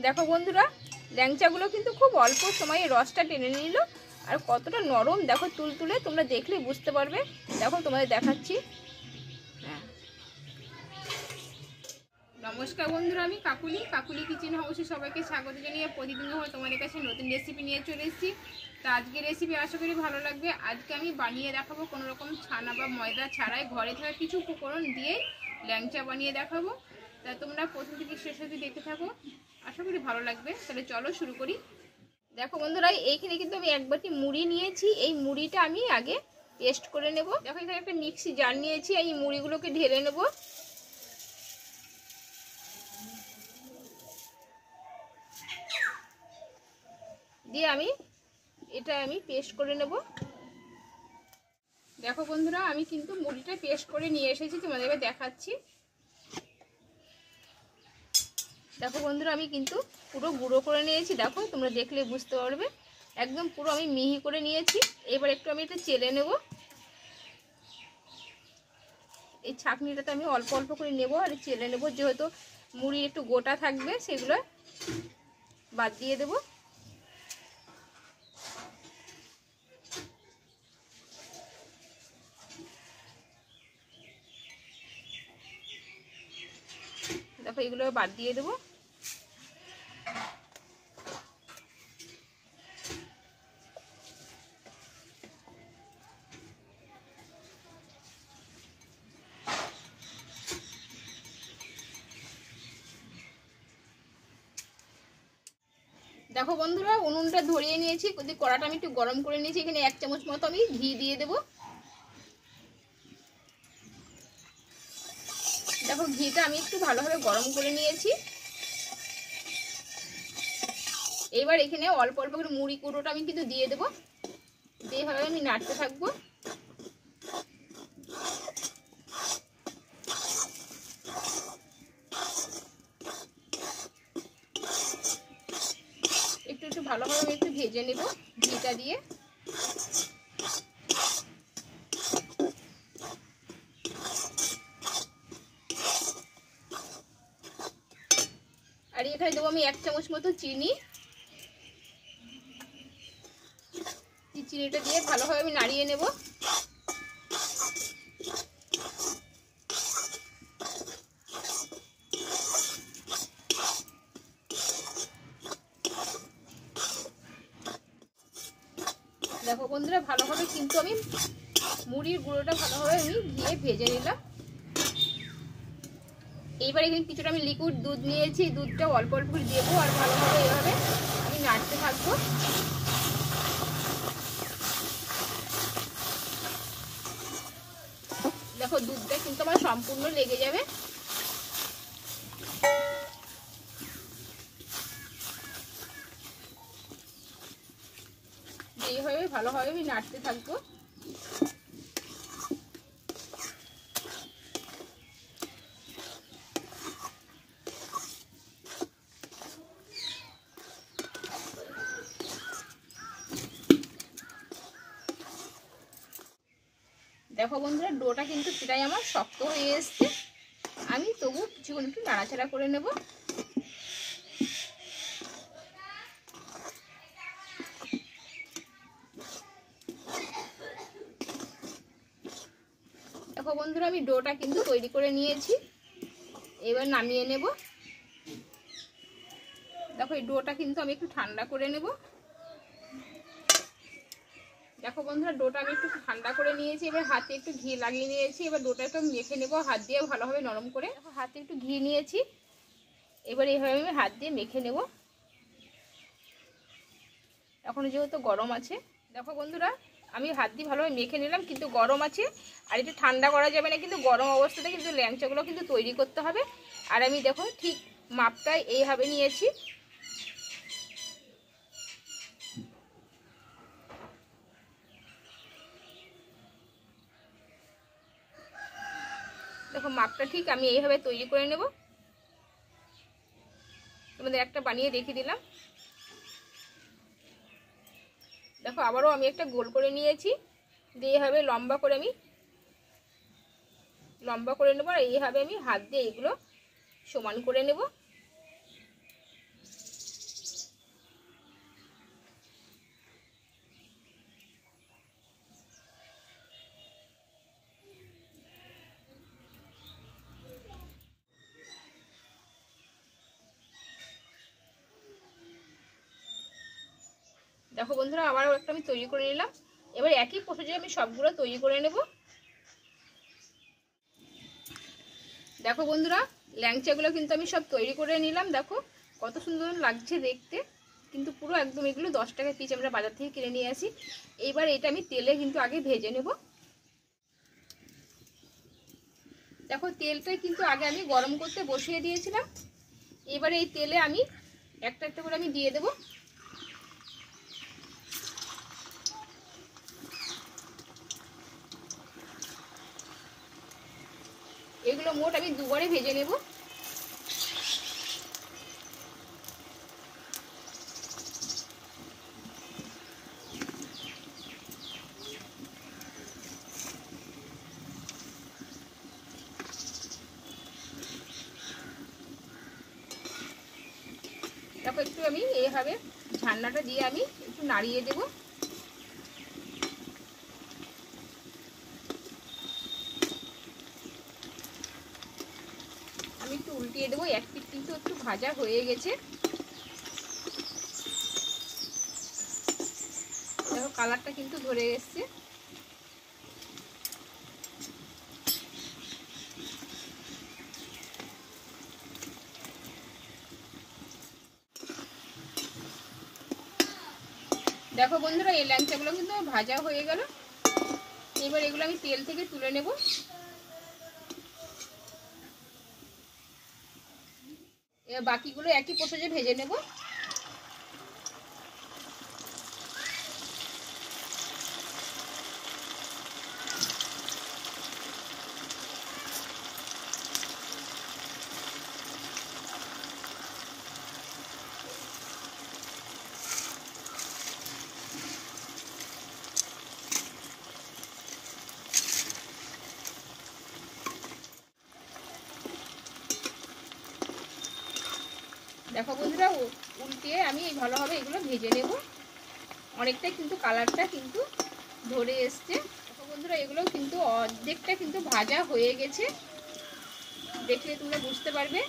দেখো বন্ধুরা, ল্যাংচাগুলো কিন্তু খুব অল্প সময়ে রসটা টেনে নিল। আর কতটা নরম দেখো, তুলতুলে, তোমরা দেখলে বুঝতে পারবে। দেখো তোমাদের দেখাচ্ছি। হ্যাঁ, নমস্কার বন্ধুরা, আমি কাকুলি কিচেন হাউসে সবাইকে স্বাগত জানিয়ে প্রতিদিন হয় তোমাদের কাছে নতুন রেসিপি নিয়ে চলে এসেছি। তো আজকের রেসিপি আশা করি ভালো লাগবে। আজকে আমি বানিয়ে দেখাবো কোনো রকম ছানা বা ময়দা ছাড়াই ঘরে থাকা কিছু উপকরণ দিয়ে ল্যাংচা বানিয়ে দেখাবো। তা তোমরা প্রথম থেকে শেষ অবধি দেখতে থাকো, আশা করি ভালো লাগবে। তাহলে চলো শুরু করি। দেখো বন্ধুরা, এইখানে কিন্তু আমি এক বাটি মুড়ি নিয়েছি। এই মুড়িটা আমি আগে পেস্ট করে নেব। দেখো এখানে একটা মিক্সি জার নিয়েছি, এই মুড়িগুলোকে ঢেলে নেব। দিয়ে এটা আমি পেস্ট করে নেব। দেখো বন্ধুরা, আমি কিন্তু মুড়িটা পেস্ট করে নিয়ে এসেছি, তোমাদেরকে দেখাচ্ছি। দেখো বন্ধুরা, আমি কিন্তু পুরো গুঁড়ো করে নিয়েছি। দেখো তোমরা দেখলে বুঝতে পারবে, একদম পুরো আমি মিহি করে নিয়েছি। এবার একটু আমি এটা চেলে নেব। এই ছাঁকনিটাতে আমি অল্প অল্প করে নেব আর চেলে নেব, যেহেতু মুড়ি একটু গোটা থাকবে সেগুলো বাদ দিয়ে দেব। দেখো এগুলো বাদ দিয়ে দেবো। দেখো বন্ধুরা, উনুনটা ধরিয়ে নিয়েছি, কড়াটা আমি একটু গরম করে নিয়েছি। এখানে 1 চামচ মতো আমি ঘি দিয়ে দেব। দেখো ঘিটা আমি একটু ভালোভাবে গরম করে নিয়েছি। এবার এখানে অল্প অল্প করে মুড়ি কুড়োটা আমি কিন্তু দিয়ে দেবো। এইভাবে আমি নাড়তে থাকবো। একটু একটু ভালোভাবে আমি একটু ভেজে নেব ঘিটা দিয়ে। আর এখানে দেবো আমি 1 চামচ মতো চিনি। চিনিটা দিয়ে ভালোভাবে আমি নাড়িয়ে নেব। দেখো বন্ধুরা, ভালোভাবে কিন্তু আমি মুড়ির গুঁড়োটা ভালোভাবে আমি ঘিয়ে ভেজে নিলাম। এইবার এখানে কিছুটা আমি লিকুইড দুধ নিয়েছি, দুধটা অল্প অল্প করে দেবো আর ভালোভাবে এইভাবে আমি নাড়তে থাকবো। দেখো দুধটা কিন্তু আমার সম্পূর্ণ লেগে যাবে। এইভাবে ভালোভাবে আমি নাড়তে থাকবো। দেখো বন্ধুরা, ডোটা কিন্তু প্রায় আমার শক্ত হয়ে এসছে। আমি তবু কিছুক্ষণ একটু নাড়াচাড়া করে নেব। দেখো বন্ধুরা, আমি ডোটা কিন্তু তৈরি করে নিয়েছি। এবার নামিয়ে নেব। দেখো এই ডোটা কিন্তু আমি একটু ঠান্ডা করে নেব। দেখো বন্ধুরা, ডোটা আমি একটু ঠান্ডা করে নিয়েছি। এবার হাতে একটু ঘি লাগিয়ে নিয়েছি। এবার ডোটা একটু মেখে নেব হাত দিয়ে ভালোভাবে নরম করে। দেখো হাতে একটু ঘি নিয়েছি, এবার এইভাবে আমি হাত দিয়ে মেখে নেব। এখন যেহেতু গরম আছে, দেখো বন্ধুরা, আমি হাত দিয়ে ভালোভাবে মেখে নিলাম, কিন্তু গরম আছে আর একটু ঠান্ডা করা যাবে না, কিন্তু গরম অবস্থাতে কিন্তু ল্যাংচাগুলো কিন্তু তৈরি করতে হবে। আর আমি দেখো ঠিক মাপটাই এইভাবে নিয়েছি। দেখো মাপটা ঠিক আমি এইভাবে তৈরি করে নেব। তোমাদের একটা বানিয়ে রেখে দিলাম। দেখো আবারও আমি একটা গোল করে নিয়েছি, দিয়ে এইভাবে লম্বা করে নেব। আর এইভাবে আমি হাত দিয়ে এগুলো সমান করে নেব। দেখো বন্ধুরা আবারও একটা আমি তৈরি করে নিলাম। এবার একই প্রসেসে আমি সবগুলো তৈরি করে নেব। দেখো বন্ধুরা ল্যাংচাগুলো কিন্তু আমি সব তৈরি করে নিলাম। দেখো কত সুন্দর লাগছে দেখতে, কিন্তু পুরো একদম এগুলো 10 টাকা পিস আমরা বাজার থেকে কিনে নিয়ে আসি। এইবার এটা আমি তেলে কিন্তু আগে ভেজে নেব। দেখো তেলটা কিন্তু আগে আমি গরম করতে বসিয়ে দিয়েছিলাম। এবারে এই তেলে আমি একটা একটা করে আমি দিয়ে দেব। এগুলো মোট আমি দুবারে ভেজে নেব। দেখো একটু আমি এইভাবে ঝান্নাটা দিয়ে আমি একটু নাড়িয়ে দেব। আমি একটু উল্টিয়ে দেবো। এক পিঠ কিন্তু একটু ভাজা হয়ে গেছে। দেখো কালারটা কিন্তু ধরে এসছে। দেখো বন্ধুরা এই ল্যাংচাগুলো কিন্তু ভাজা হয়ে গেল। এবার এগুলো আমি তেল থেকে তুলে নেব। এবার বাকিগুলো একই প্রসেসে ভেজে নেব। দেখো বন্ধুরা উল্টিয়ে আমি ভালোভাবে এগুলো ভেজে নেব। অনেকটা কিন্তু কালারটা কিন্তু ধরে এসছে। দেখো বন্ধুরা এগুলো কিন্তু অর্ধেকটা কিন্তু ভাজা হয়ে গেছে, দেখলে তোমরা বুঝতে পারবে।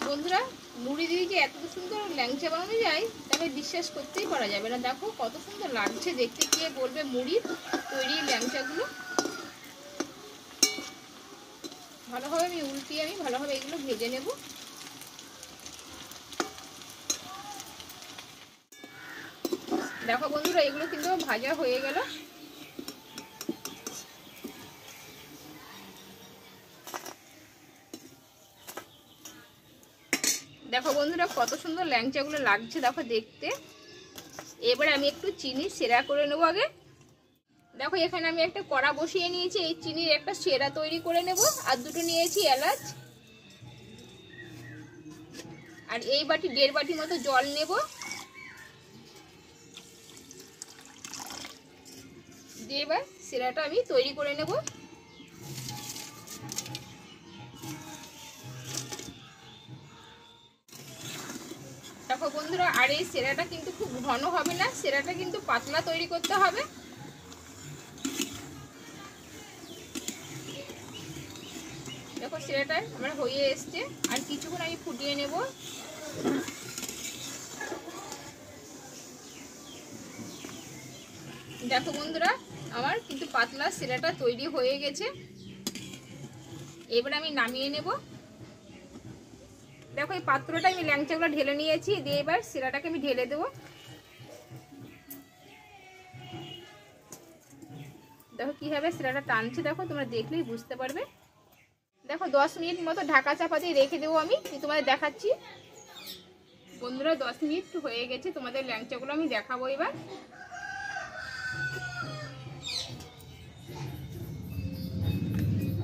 বন্ধুরা মুড়ি দিয়ে যে এত সুন্দর ল্যাংচা বানানো যায় তবে বিশ্বাস করতেই পারা যাবে না। দেখো কত সুন্দর লাগছে দেখতে, কে বলবে মুড়ির তৈরি ল্যাংচাগুলো। ভালোভাবে আমি উল্টিয়ে আমি ভালোভাবে এগুলো ভেজে নেব। দেখো বন্ধুরা এগুলো কিন্তু ভাজা হয়ে গেল। দেখো বন্ধুরা কত সুন্দর ল্যাংচাগুলো লাগছে দেখো দেখতে। এবারে আমি একটু চিনি সেরা করে নেবো আগে। দেখো এখানে আমি একটা কড়া বসিয়ে নিয়েছি, এই চিনির একটা সেরা তৈরি করে নেব। আর দুটো নিয়েছি এলাচ। আর এই বাটি 1.5 বাটি মতো জল নেব। দিয়ে এবার সেরাটা আমি তৈরি করে নেব। দেখো বন্ধুরা আর এই সেরাটা কিন্তু খুব ঘন হবে না, সেরাটা কিন্তু পাতলা তৈরি করতে হবে। দেখো সেরাটা আমার হয়ে এসছে, আর কিছুক্ষণ আমি ফুটিয়ে নেব। দেখো বন্ধুরা আমার কিন্তু পাতলা সেরাটা তৈরি হয়ে গেছে। এবার আমি নামিয়ে নেব। দেখো এই পাত্রটা আমি ল্যাংচাগুলো ঢেলে নিয়েছি, দিয়ে এবার সেরাটাকে আমি ঢেলে দেবো। দেখো কিভাবে সেরাটা টানছে, দেখো তোমরা দেখলেই বুঝতে পারবে। দেখো 10 মিনিট মতো ঢাকা চাপা দিয়ে রেখে দেবো আমি, তোমাদের দেখাচ্ছি। বন্ধুরা 10 মিনিট হয়ে গেছে, তোমাদের ল্যাংচাগুলো আমি দেখাবো এবার।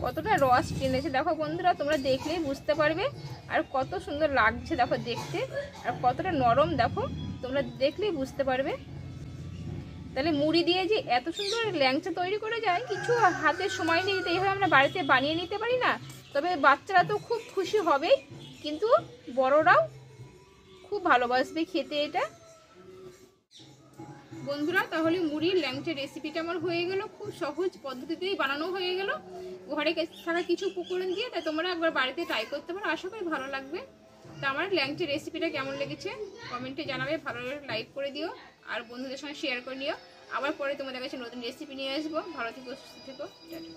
কতটা রস টেনেছে দেখো বন্ধুরা, তোমরা দেখলেই বুঝতে পারবে। আর কত সুন্দর লাগছে দেখো দেখতে, আর কতটা নরম দেখো, তোমরা দেখলেই বুঝতে পারবে। তাহলে মুড়ি দিয়ে যে এত সুন্দর ল্যাংচা তৈরি করে যায়, কিছু হাতে সময় নিয়ে দিতে এইভাবে আমরা বাড়িতে বানিয়ে নিতে পারি না। তবে বাচ্চারা তো খুব খুশি হবেই, কিন্তু বড়রাও খুব ভালোবাসবে খেতে এটা। বন্ধুরা তাহলে মুড়ির ল্যাংচা রেসিপিটা আমার হয়ে গেল, খুব সহজ পদ্ধতিতেই বানানো হয়ে গেল, ঘরে থাকা কিছু উপকরণ দিয়ে। তাই তোমরা একবার বাড়িতে ট্রাই করতে পারো, আশা করি ভালো লাগবে। তো আমার ল্যাংচা রেসিপিটা কেমন লেগেছে কমেন্টে জানাবে, ভালো লাগলে লাইক করে দিও আর বন্ধুদের সঙ্গে শেয়ার করে নিও। আবার পরে তোমাদের কাছে নতুন রেসিপি নিয়ে আসবো। ভালো থেকো, সুস্থ থেকো, টাটা।